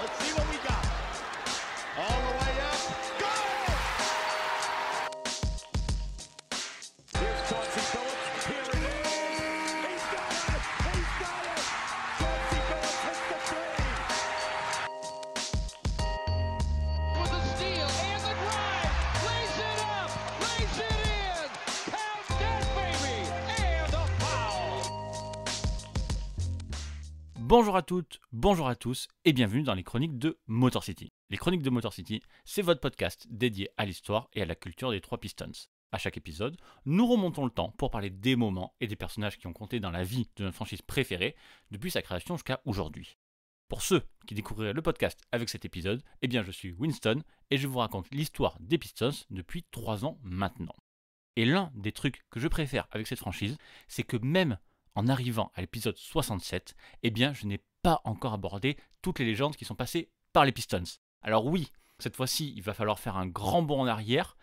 Let's see what we got. All the way up. Go! Here's Chauncey Billups. Here he is. He's got it. He's got it. Chauncey Billups hits the three. With a steal and the drive. Lays it up. Lays it in. Count that, baby. And a foul. Bonjour à toutes, bonjour à tous et bienvenue dans les chroniques de Motor City. Les chroniques de Motor City, c'est votre podcast dédié à l'histoire et à la culture des trois Pistons. À chaque épisode, nous remontons le temps pour parler des moments et des personnages qui ont compté dans la vie de notre franchise préférée depuis sa création jusqu'à aujourd'hui. Pour ceux qui découvriraient le podcast avec cet épisode, eh bien je suis Winston et je vous raconte l'histoire des Pistons depuis 3 ans maintenant. Et l'un des trucs que je préfère avec cette franchise, c'est que même en arrivant à l'épisode 67, eh bien je n'ai pas encore abordé toutes les légendes qui sont passées par les Pistons. Alors oui, cette fois-ci, il va falloir faire un grand bond en arrière,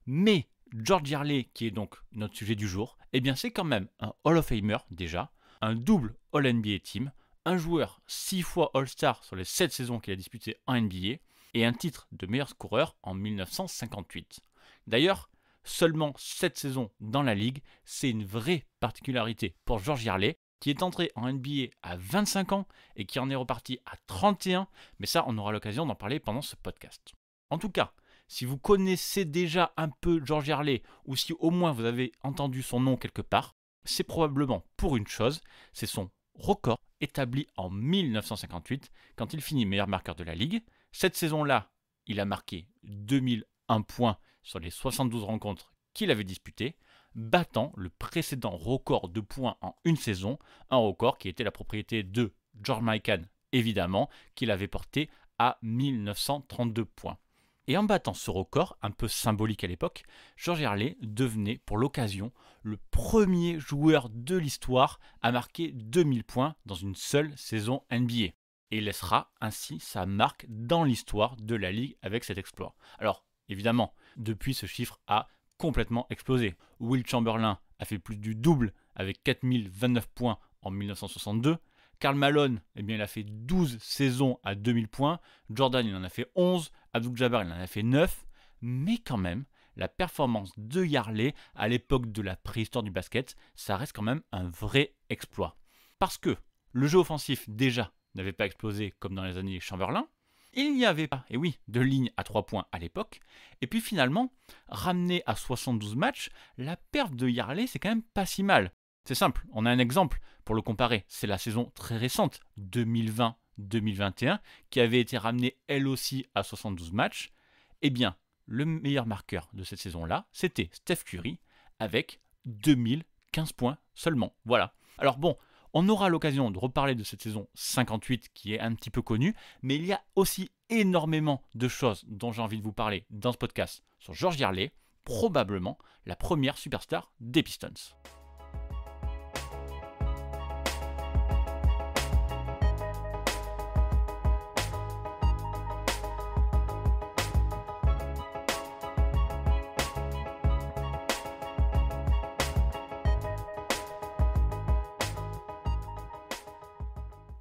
mais George Yarley, qui est donc notre sujet du jour, eh bien c'est quand même un Hall of Famer déjà, un double All-NBA Team, un joueur 6 fois All-Star sur les 7 saisons qu'il a disputées en NBA, et un titre de meilleur scoreur en 1958. D'ailleurs, seulement 7 saisons dans la ligue, c'est une vraie particularité pour George Yarley, qui est entré en NBA à 25 ans et qui en est reparti à 31, mais ça on aura l'occasion d'en parler pendant ce podcast. En tout cas, si vous connaissez déjà un peu George Yarley, ou si au moins vous avez entendu son nom quelque part, c'est probablement pour une chose, c'est son record établi en 1958, quand il finit meilleur marqueur de la ligue. Cette saison-là, il a marqué 2001 points sur les 72 rencontres qu'il avait disputées, battant le précédent record de points en une saison, un record qui était la propriété de George Mikan, évidemment, qu'il avait porté à 1932 points. Et en battant ce record, un peu symbolique à l'époque, George Yarley devenait pour l'occasion le premier joueur de l'histoire à marquer 2000 points dans une seule saison NBA. Et il laissera ainsi sa marque dans l'histoire de la ligue avec cet exploit. Alors, évidemment, depuis ce chiffre a complètement explosé. Will Chamberlain a fait plus du double avec 4029 points en 1962. Karl Malone, eh bien, il a fait 12 saisons à 2000 points. Jordan, il en a fait 11. Abdul-Jabbar, il en a fait 9. Mais quand même, la performance de Yarley à l'époque de la préhistoire du basket, ça reste quand même un vrai exploit. Parce que le jeu offensif, déjà, n'avait pas explosé comme dans les années Chamberlain. Il n'y avait pas, et oui, de ligne à 3 points à l'époque. Et puis finalement, ramené à 72 matchs, la perf de Yarley, c'est quand même pas si mal. C'est simple, on a un exemple pour le comparer. C'est la saison très récente, 2020-2021, qui avait été ramenée elle aussi à 72 matchs. Eh bien, le meilleur marqueur de cette saison-là, c'était Steph Curry, avec 2015 points seulement. Voilà. Alors bon, on aura l'occasion de reparler de cette saison 58 qui est un petit peu connue, mais il y a aussi énormément de choses dont j'ai envie de vous parler dans ce podcast sur George Yarley, probablement la première superstar des Pistons.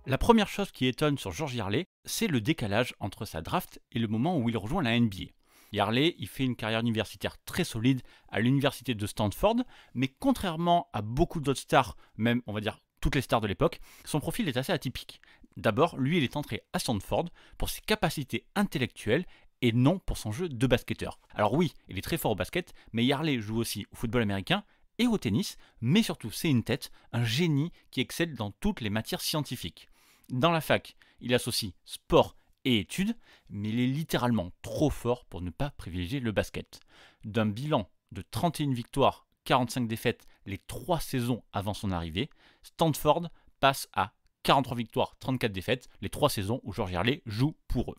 La première chose qui étonne sur George Yarley, c'est le décalage entre sa draft et le moment où il rejoint la NBA. Yarley, il fait une carrière universitaire très solide à l'université de Stanford, mais contrairement à beaucoup d'autres stars, même on va dire toutes les stars de l'époque, son profil est assez atypique. D'abord, lui, il est entré à Stanford pour ses capacités intellectuelles et non pour son jeu de basketteur. Alors oui, il est très fort au basket, mais Yarley joue aussi au football américain et au tennis, mais surtout c'est une tête, un génie qui excelle dans toutes les matières scientifiques. Dans la fac, il associe sport et études, mais il est littéralement trop fort pour ne pas privilégier le basket. D'un bilan de 31 victoires, 45 défaites les 3 saisons avant son arrivée, Stanford passe à 43 victoires, 34 défaites les 3 saisons où George Yarley joue pour eux.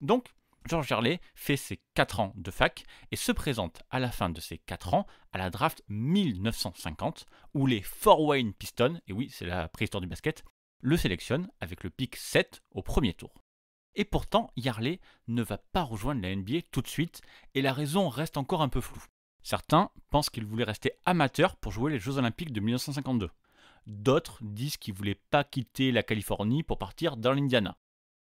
Donc, George Yarley fait ses 4 ans de fac et se présente à la fin de ses 4 ans à la draft 1950 où les Fort Wayne Pistons, et oui c'est la préhistoire du basket, le sélectionne avec le pick 7 au premier tour. Et pourtant, Yarley ne va pas rejoindre la NBA tout de suite et la raison reste encore un peu floue. Certains pensent qu'il voulait rester amateur pour jouer les Jeux Olympiques de 1952. D'autres disent qu'il ne voulait pas quitter la Californie pour partir dans l'Indiana.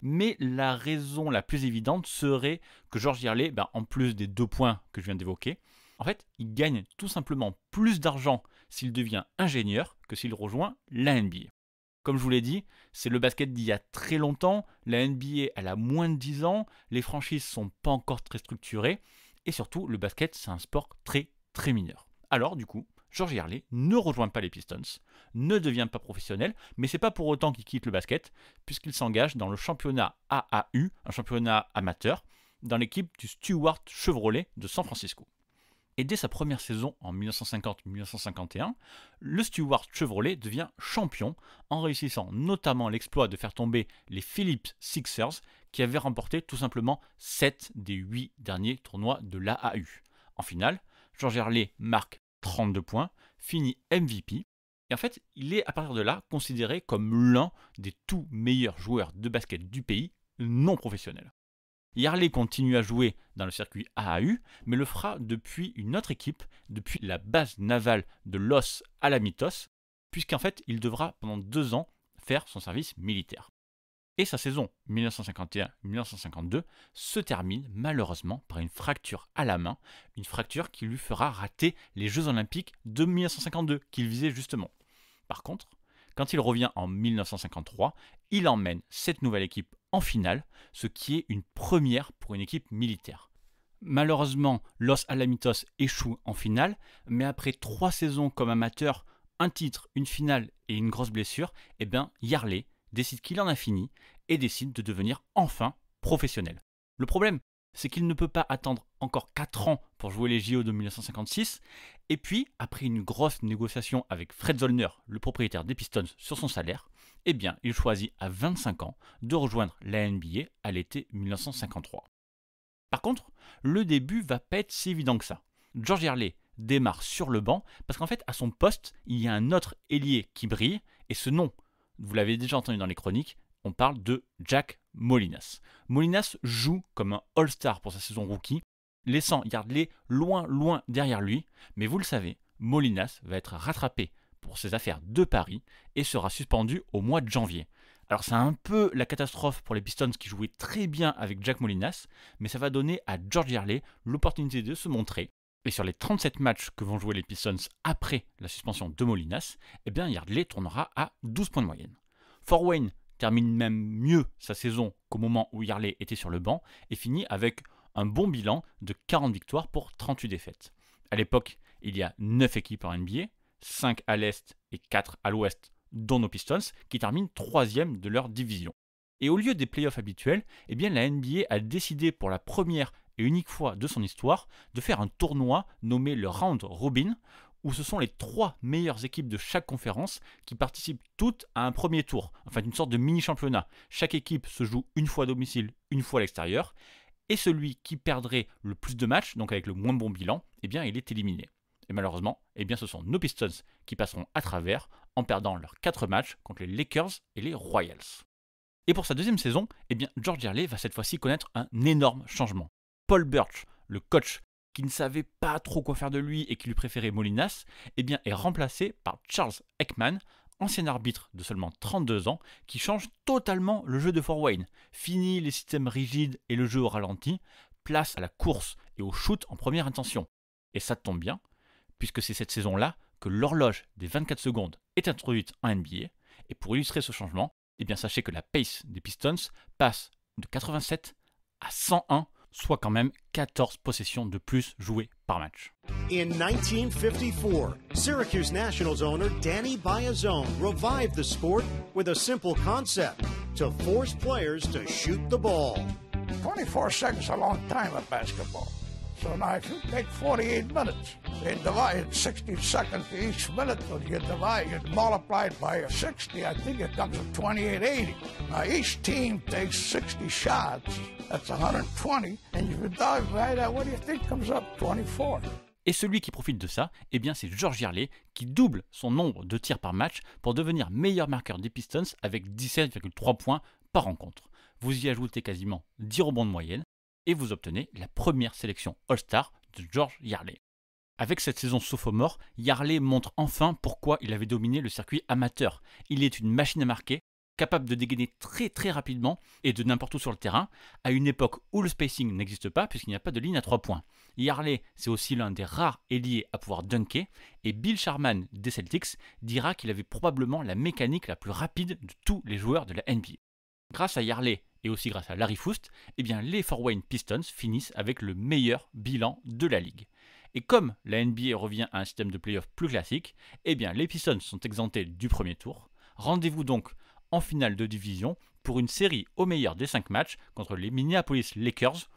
Mais la raison la plus évidente serait que George Yearley, en plus des 2 points que je viens d'évoquer, en fait, il gagne tout simplement plus d'argent s'il devient ingénieur que s'il rejoint la NBA. Comme je vous l'ai dit, c'est le basket d'il y a très longtemps, la NBA elle a moins de 10 ans, les franchises ne sont pas encore très structurées, et surtout le basket c'est un sport très très mineur. Alors du coup, George Yearley ne rejoint pas les Pistons, ne devient pas professionnel, mais c'est pas pour autant qu'il quitte le basket, puisqu'il s'engage dans le championnat AAU, un championnat amateur, dans l'équipe du Stuart Chevrolet de San Francisco. Et dès sa première saison en 1950-1951, le Stuart Chevrolet devient champion en réussissant notamment l'exploit de faire tomber les Phillips Sixers qui avaient remporté tout simplement 7 des 8 derniers tournois de l'AAU. En finale, George Yearley marque 32 points, finit MVP et en fait il est à partir de là considéré comme l'un des tout meilleurs joueurs de basket du pays non professionnel. Yearley continue à jouer dans le circuit AAU, mais le fera depuis une autre équipe, depuis la base navale de Los Alamitos, puisqu'en fait, il devra pendant 2 ans faire son service militaire. Et sa saison 1951-1952 se termine malheureusement par une fracture à la main, une fracture qui lui fera rater les Jeux Olympiques de 1952, qu'il visait justement. Par contre, quand il revient en 1953, il emmène cette nouvelle équipe en finale, ce qui est une première pour une équipe militaire. Malheureusement, Los Alamitos échoue en finale, mais après 3 saisons comme amateur, un titre, une finale et une grosse blessure, Yearley décide qu'il en a fini et décide de devenir enfin professionnel. Le problème, c'est qu'il ne peut pas attendre encore 4 ans pour jouer les JO de 1956, et puis, après une grosse négociation avec Fred Zollner, le propriétaire des Pistons, sur son salaire, il choisit à 25 ans de rejoindre la NBA à l'été 1953. Par contre, le début va pas être si évident que ça. George Yearley démarre sur le banc, parce qu'en fait, à son poste, il y a un autre ailier qui brille, et ce nom, vous l'avez déjà entendu dans les chroniques, on parle de Jack Molinas. Molinas joue comme un All-Star pour sa saison rookie, laissant Yearley loin derrière lui, mais vous le savez, Molinas va être rattrapé pour ses affaires de Paris et sera suspendu au mois de janvier. Alors c'est un peu la catastrophe pour les Pistons qui jouaient très bien avec Jack Molinas, mais ça va donner à George Yearley l'opportunité de se montrer. Et sur les 37 matchs que vont jouer les Pistons après la suspension de Molinas, Yearley tournera à 12 points de moyenne. Fort Wayne termine même mieux sa saison qu'au moment où Yearley était sur le banc et finit avec un bon bilan de 40 victoires pour 38 défaites. À l'époque, il y a 9 équipes en NBA, 5 à l'Est et 4 à l'Ouest, dont nos Pistons, qui terminent 3e de leur division. Et au lieu des playoffs habituels, la NBA a décidé pour la première et unique fois de son histoire de faire un tournoi nommé le Round Robin, où ce sont les 3 meilleures équipes de chaque conférence qui participent toutes à un premier tour, enfin une sorte de mini-championnat. Chaque équipe se joue une fois à domicile, une fois à l'extérieur, et celui qui perdrait le plus de matchs, donc avec le moins bon bilan, il est éliminé. Et malheureusement, ce sont nos Pistons qui passeront à travers en perdant leurs 4 matchs contre les Lakers et les Royals. Et pour sa deuxième saison, George Yearley va cette fois-ci connaître un énorme changement. Paul Birch, le coach qui ne savait pas trop quoi faire de lui et qui lui préférait Molinas, est remplacé par Charles Ekman, ancien arbitre de seulement 32 ans, qui change totalement le jeu de Fort Wayne. Fini les systèmes rigides et le jeu au ralenti, place à la course et au shoot en première intention. Et ça tombe bien, puisque c'est cette saison-là que l'horloge des 24 secondes est introduite en NBA. Et pour illustrer ce changement, sachez que la pace des Pistons passe de 87 à 101, soit quand même 14 possessions de plus jouées par match. In 1954, Syracuse Nationals owner Danny Biazone revived the sport with a simple concept: to force players to shoot the ball. 24 seconds is a long time in basketball. So now if you take 48 minutes, they divide 60 seconds to each minute, so you multiply it by 60, I think it comes to 2880. Now each team takes 60 shots, that's 120, and if you divide that, what do you think comes up? 24. Et celui qui profite de ça, c'est George Yearley qui double son nombre de tirs par match pour devenir meilleur marqueur des Pistons avec 17,3 points par rencontre. Vous y ajoutez quasiment 10 rebonds de moyenne et vous obtenez la première sélection All-Star de George Yearley. Avec cette saison sophomore, Yearley montre enfin pourquoi il avait dominé le circuit amateur. Il est une machine à marquer capable de dégainer très très rapidement et de n'importe où sur le terrain, à une époque où le spacing n'existe pas puisqu'il n'y a pas de ligne à 3 points. Yardley, c'est aussi l'un des rares ailiers à pouvoir dunker, et Bill Sharman des Celtics dira qu'il avait probablement la mécanique la plus rapide de tous les joueurs de la NBA. Grâce à Yardley et aussi grâce à Larry Foust, eh bien les Fort Wayne Pistons finissent avec le meilleur bilan de la ligue. Et comme la NBA revient à un système de playoff plus classique, eh bien les Pistons sont exemptés du premier tour. Rendez-vous donc en finale de division pour une série au meilleur des 5 matchs contre les Minneapolis Lakers,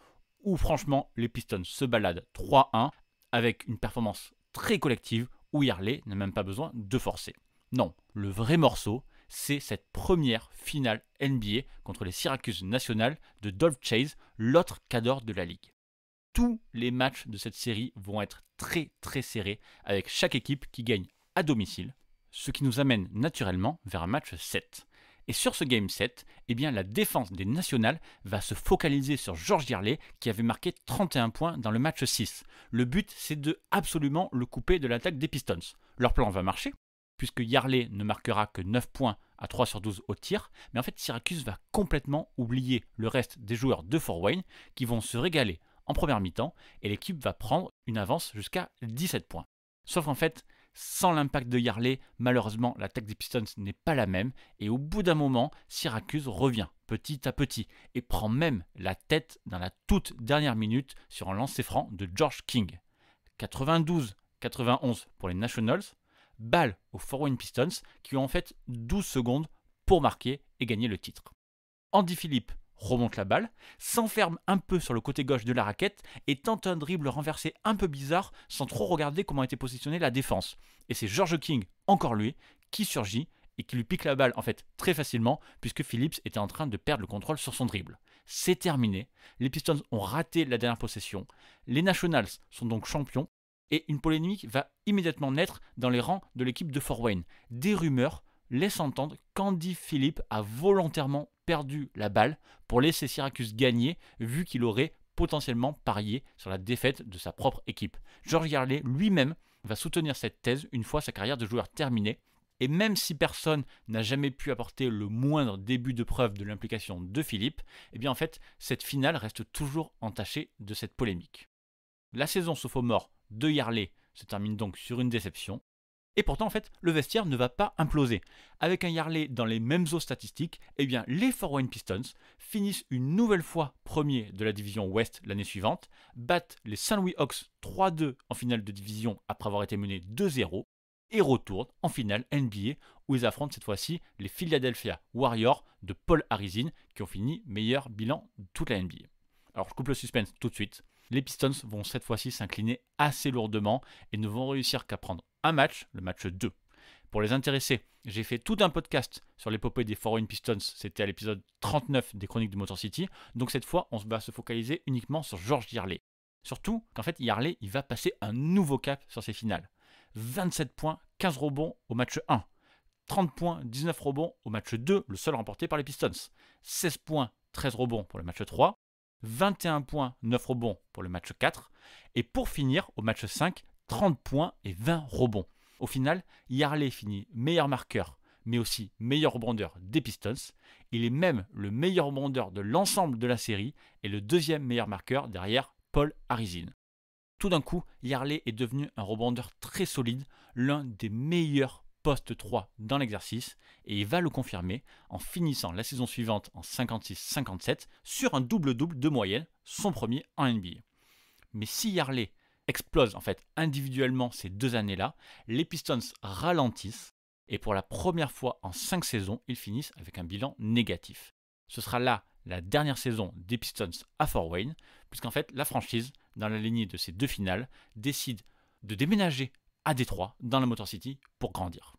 où franchement les Pistons se baladent 3-1 avec une performance très collective où Yardley n'a même pas besoin de forcer. Non, le vrai morceau, c'est cette première finale NBA contre les Syracuse Nationals de Dolph Chase, l'autre cadre de la ligue. Tous les matchs de cette série vont être très très serrés avec chaque équipe qui gagne à domicile, ce qui nous amène naturellement vers un match 7. Et sur ce Game 7, eh bien, la défense des Nationals va se focaliser sur George Yardley qui avait marqué 31 points dans le match 6. Le but, c'est de absolument le couper de l'attaque des Pistons. Leur plan va marcher, puisque Yardley ne marquera que 9 points à 3 sur 12 au tir, mais en fait Syracuse va complètement oublier le reste des joueurs de Fort Wayne qui vont se régaler en première mi-temps et l'équipe va prendre une avance jusqu'à 17 points. Sauf qu'en fait, sans l'impact de Yardley, malheureusement, l'attaque des Pistons n'est pas la même et au bout d'un moment, Syracuse revient petit à petit et prend même la tête dans la toute dernière minute sur un lancer franc de George King. 92-91 pour les Nationals, balle aux Fort Wayne Pistons qui ont en fait 12 secondes pour marquer et gagner le titre. Andy Phillips remonte la balle, s'enferme un peu sur le côté gauche de la raquette et tente un dribble renversé un peu bizarre sans trop regarder comment était positionnée la défense. Et c'est George King, encore lui, qui surgit et qui lui pique la balle en fait très facilement puisque Phillips était en train de perdre le contrôle sur son dribble. C'est terminé, les Pistons ont raté la dernière possession, les Nationals sont donc champions et une polémique va immédiatement naître dans les rangs de l'équipe de Fort Wayne. Des rumeurs laissent entendre qu'Andy Phillips a volontairement perdu la balle pour laisser Syracuse gagner vu qu'il aurait potentiellement parié sur la défaite de sa propre équipe. George Yardley lui-même va soutenir cette thèse une fois sa carrière de joueur terminée et même si personne n'a jamais pu apporter le moindre début de preuve de l'implication de Phillips, eh bien en fait cette finale reste toujours entachée de cette polémique. La saison sophomore de Yardley se termine donc sur une déception. Et pourtant, en fait, le vestiaire ne va pas imploser. Avec un Yardley dans les mêmes eaux statistiques, eh bien, les Fort Wayne Pistons finissent une nouvelle fois premiers de la division Ouest l'année suivante, battent les St. Louis Hawks 3-2 en finale de division après avoir été menés 2-0 et retournent en finale NBA où ils affrontent cette fois-ci les Philadelphia Warriors de Paul Arizin qui ont fini meilleur bilan de toute la NBA. Alors, je coupe le suspense tout de suite. Les Pistons vont cette fois-ci s'incliner assez lourdement et ne vont réussir qu'à prendre un match, le match 2. Pour les intéressés, j'ai fait tout un podcast sur l'épopée des Fort Wayne Pistons, c'était à l'épisode 39 des Chroniques de Motor City, donc cette fois on va se focaliser uniquement sur George Yardley. Surtout qu'en fait Yardley il va passer un nouveau cap sur ses finales. 27 points, 15 rebonds au match 1, 30 points, 19 rebonds au match 2, le seul remporté par les Pistons, 16 points, 13 rebonds pour le match 3, 21 points, 9 rebonds pour le match 4, et pour finir, au match 5, 30 points et 20 rebonds. Au final, Yardley finit meilleur marqueur, mais aussi meilleur rebondeur des Pistons. Il est même le meilleur rebondeur de l'ensemble de la série et le deuxième meilleur marqueur derrière Paul Arizin. Tout d'un coup, Yardley est devenu un rebondeur très solide, l'un des meilleurs poste 3 dans l'exercice et il va le confirmer en finissant la saison suivante en 56-57 sur un double-double de moyenne, son premier en NBA. Mais si Yardley explose en fait individuellement ces 2 années-là, les Pistons ralentissent et pour la première fois en 5 saisons, ils finissent avec un bilan négatif. Ce sera là la dernière saison des Pistons à Fort Wayne, puisqu'en fait la franchise, dans la lignée de ces 2 finales, décide de déménager à Détroit, dans la Motor City, pour grandir.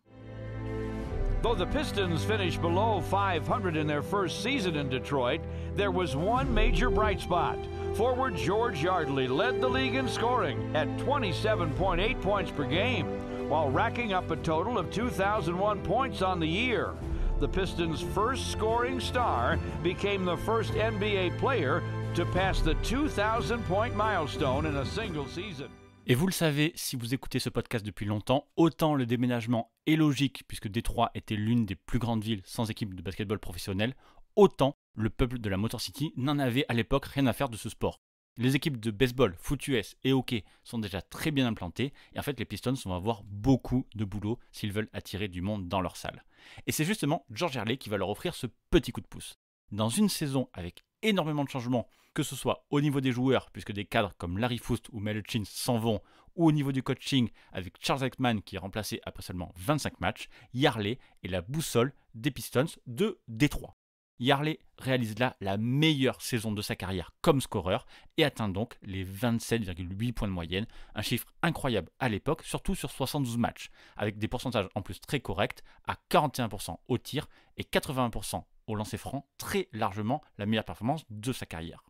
Though the Pistons finished below 500 in their first season in Detroit, there was one major bright spot. Forward George Yardley led the league in scoring at 27.8 points per game, while racking up a total of 2,001 points on the year. The Pistons' first scoring star became the first NBA player to pass the 2,000-point milestone in a single season. Et vous le savez, si vous écoutez ce podcast depuis longtemps, autant le déménagement est logique puisque Détroit était l'une des plus grandes villes sans équipe de basketball professionnelle, autant le peuple de la Motor City n'en avait à l'époque rien à faire de ce sport. Les équipes de baseball, foot US et hockey sont déjà très bien implantées et en fait les Pistons vont avoir beaucoup de boulot s'ils veulent attirer du monde dans leur salle. Et c'est justement George Earley qui va leur offrir ce petit coup de pouce. Dans une saison avec énormément de changements, que ce soit au niveau des joueurs, puisque des cadres comme Larry Foust ou Mel Hutchins s'en vont, ou au niveau du coaching avec Charles Ekman qui est remplacé après seulement 25 matchs, Earley est la boussole des Pistons de Détroit. Earley réalise là la meilleure saison de sa carrière comme scoreur et atteint donc les 27,8 points de moyenne, un chiffre incroyable à l'époque, surtout sur 72 matchs, avec des pourcentages en plus très corrects à 41% au tir et 81% au lancer franc, très largement la meilleure performance de sa carrière.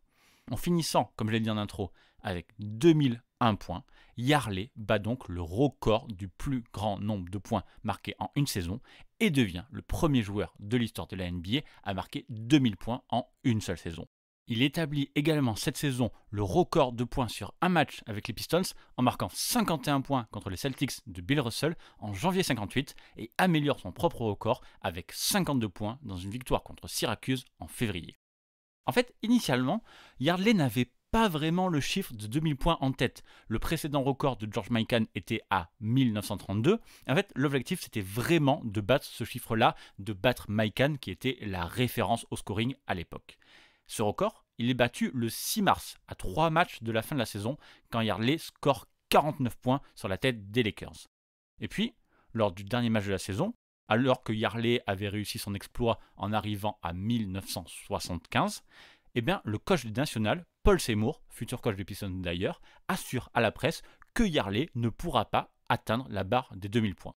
En finissant, comme je l'ai dit en intro, avec 2001 points, Earley bat donc le record du plus grand nombre de points marqués en une saison et devient le premier joueur de l'histoire de la NBA à marquer 2000 points en une seule saison. Il établit également cette saison le record de points sur un match avec les Pistons en marquant 51 points contre les Celtics de Bill Russell en janvier 58 et améliore son propre record avec 52 points dans une victoire contre Syracuse en février. En fait, initialement, Earley n'avait pas vraiment le chiffre de 2000 points en tête. Le précédent record de George Mikan était à 1932. En fait, l'objectif, c'était vraiment de battre ce chiffre-là, de battre Mikan, qui était la référence au scoring à l'époque. Ce record, il est battu le 6 mars, à 3 matchs de la fin de la saison, quand Earley score 49 points sur la tête des Lakers. Et puis, lors du dernier match de la saison, alors que Earley avait réussi son exploit en arrivant à 1975, eh bien, le coach des Nationals, Paul Seymour, futur coach des Pistons d'ailleurs, assure à la presse que Earley ne pourra pas atteindre la barre des 2000 points.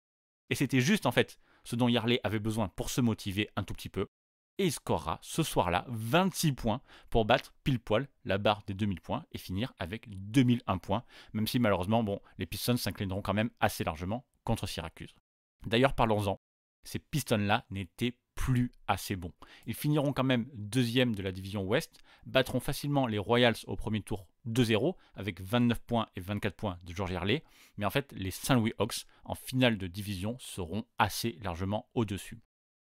Et c'était juste en fait ce dont Earley avait besoin pour se motiver un tout petit peu. Et il scorera ce soir-là 26 points pour battre pile poil la barre des 2000 points et finir avec 2001 points, même si malheureusement les Pistons s'inclineront quand même assez largement contre Syracuse. D'ailleurs, parlons-en. Ces Pistons-là n'étaient plus assez bons. Ils finiront quand même deuxième de la division Ouest, battront facilement les Royals au premier tour 2-0 avec 29 points et 24 points de George Earley, mais en fait les St. Louis Hawks en finale de division seront assez largement au-dessus.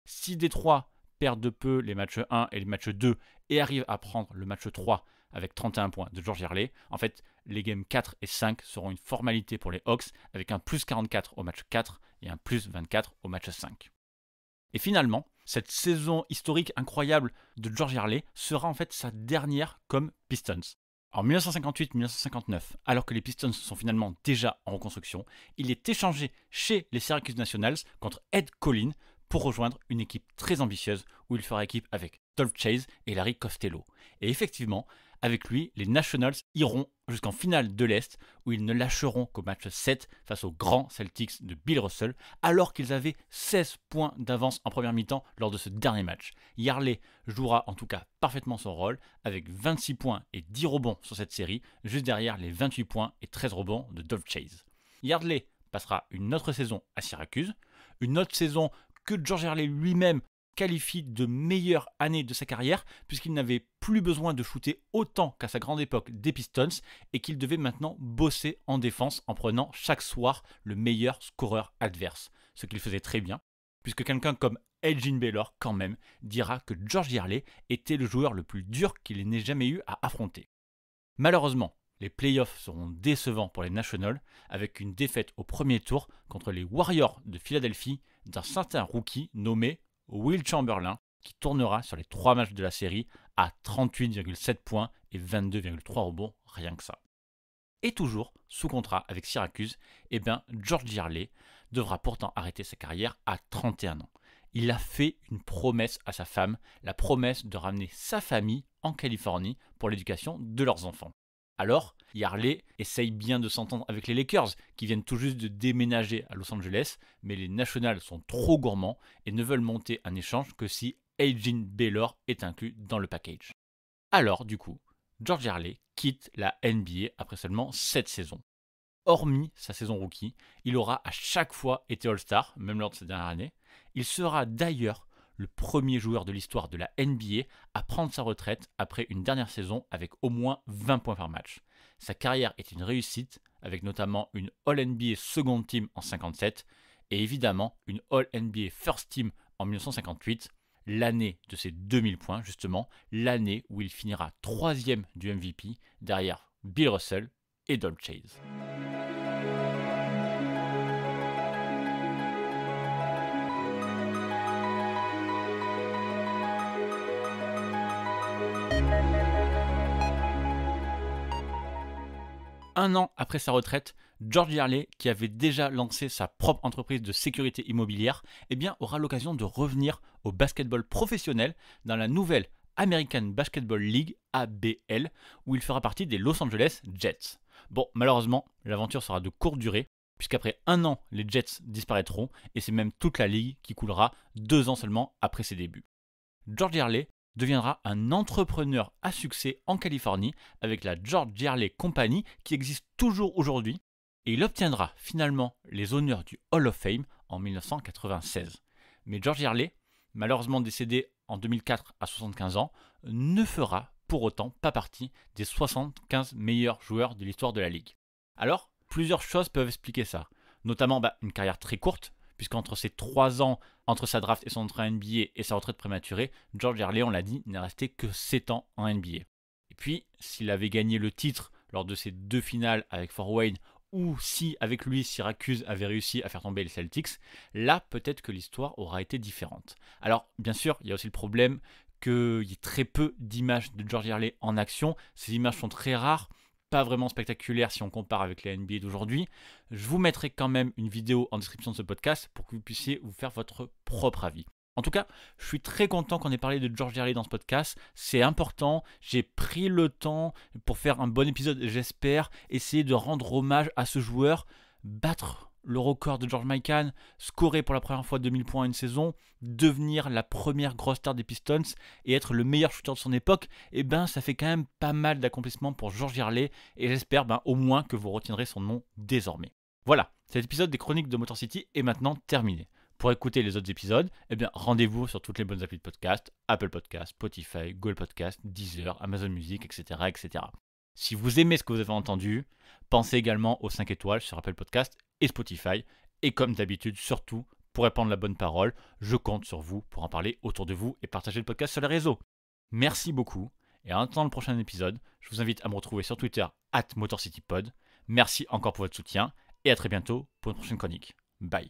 Si Détroit perd de peu les matchs 1 et les matchs 2 et arrive à prendre le match 3 avec 31 points de George Earley, en fait les games 4 et 5 seront une formalité pour les Hawks avec un plus 44 au match 4 et un plus 24 au match 5. Et finalement, cette saison historique incroyable de George Earley sera en fait sa dernière comme Pistons. En 1958-1959, alors que les Pistons sont finalement déjà en reconstruction, il est échangé chez les Syracuse Nationals contre Ed Collin pour rejoindre une équipe très ambitieuse où il fera équipe avec Dolph Chase et Larry Costello. Et effectivement, avec lui, les Nationals iront jusqu'en finale de l'Est où ils ne lâcheront qu'au match 7 face aux grands Celtics de Bill Russell alors qu'ils avaient 16 points d'avance en première mi-temps lors de ce dernier match. Earley jouera en tout cas parfaitement son rôle avec 26 points et 10 rebonds sur cette série, juste derrière les 28 points et 13 rebonds de Dolph Chase. Earley passera une autre saison à Syracuse, une autre saison que George Earley lui-même qualifie de meilleure année de sa carrière puisqu'il n'avait plus besoin de shooter autant qu'à sa grande époque des Pistons et qu'il devait maintenant bosser en défense en prenant chaque soir le meilleur scoreur adverse, ce qu'il faisait très bien puisque quelqu'un comme Elgin Baylor quand même dira que George Earley était le joueur le plus dur qu'il n'ait jamais eu à affronter. Malheureusement, les playoffs seront décevants pour les Nationals avec une défaite au premier tour contre les Warriors de Philadelphie d'un certain rookie nommé Will Chamberlain qui tournera sur les 3 matchs de la série à 38,7 points et 22,3 rebonds, rien que ça. Et toujours sous contrat avec Syracuse, George Earley devra pourtant arrêter sa carrière à 31 ans. Il a fait une promesse à sa femme, la promesse de ramener sa famille en Californie pour l'éducation de leurs enfants. Alors, Earley essaye bien de s'entendre avec les Lakers, qui viennent tout juste de déménager à Los Angeles, mais les Nationals sont trop gourmands et ne veulent monter un échange que si Elgin Baylor est inclus dans le package. Alors, du coup, George Earley quitte la NBA après seulement 7 saisons. Hormis sa saison rookie, il aura à chaque fois été All-Star, même lors de cette dernière année. Il sera d'ailleurs le premier joueur de l'histoire de la NBA à prendre sa retraite après une dernière saison avec au moins 20 points par match. Sa carrière est une réussite avec notamment une All-NBA Second Team en 57 et évidemment une All-NBA First Team en 1958, l'année de ses 2000 points justement, l'année où il finira 3e du MVP derrière Bill Russell et Don Chase. Un an après sa retraite, George Yearley, qui avait déjà lancé sa propre entreprise de sécurité immobilière, aura l'occasion de revenir au basketball professionnel dans la nouvelle American Basketball League, ABL, où il fera partie des Los Angeles Jets. Bon, malheureusement, l'aventure sera de courte durée, puisqu'après un an, les Jets disparaîtront, et c'est même toute la ligue qui coulera 2 ans seulement après ses débuts. George Yearley deviendra un entrepreneur à succès en Californie avec la George Yearley Company qui existe toujours aujourd'hui et il obtiendra finalement les honneurs du Hall of Fame en 1996. Mais George Yearley, malheureusement décédé en 2004 à 75 ans, ne fera pour autant pas partie des 75 meilleurs joueurs de l'histoire de la Ligue. Alors, plusieurs choses peuvent expliquer ça, notamment une carrière très courte, puisqu'entre ces 3 ans, entre sa draft et son entrée en NBA et sa retraite prématurée, George Yearley, on l'a dit, n'est resté que 7 ans en NBA. Et puis, s'il avait gagné le titre lors de ses 2 finales avec Fort Wayne, ou si avec lui Syracuse avait réussi à faire tomber les Celtics, là peut-être que l'histoire aura été différente. Alors, bien sûr, il y a aussi le problème qu'il y ait très peu d'images de George Yearley en action. Ces images sont très rares, pas vraiment spectaculaire si on compare avec la NBA d'aujourd'hui. Je vous mettrai quand même une vidéo en description de ce podcast pour que vous puissiez vous faire votre propre avis. En tout cas, je suis très content qu'on ait parlé de George Yearley dans ce podcast. C'est important. J'ai pris le temps pour faire un bon épisode, j'espère, essayer de rendre hommage à ce joueur, battre le record de George Mikan, scorer pour la première fois 2000 points en une saison, devenir la première grosse star des Pistons et être le meilleur shooter de son époque, ça fait quand même pas mal d'accomplissements pour George Yearley et j'espère au moins que vous retiendrez son nom désormais. Voilà, cet épisode des Chroniques de Motor City est maintenant terminé. Pour écouter les autres épisodes, rendez-vous sur toutes les bonnes applis de podcast, Apple Podcast, Spotify, Google Podcast, Deezer, Amazon Music, etc., etc. Si vous aimez ce que vous avez entendu, pensez également aux 5 étoiles sur Apple Podcast et Spotify. Et comme d'habitude, surtout, pour répandre la bonne parole, je compte sur vous pour en parler autour de vous et partager le podcast sur les réseaux. Merci beaucoup. Et en attendant le prochain épisode, je vous invite à me retrouver sur Twitter @MotorCityPod. Merci encore pour votre soutien et à très bientôt pour une prochaine chronique. Bye.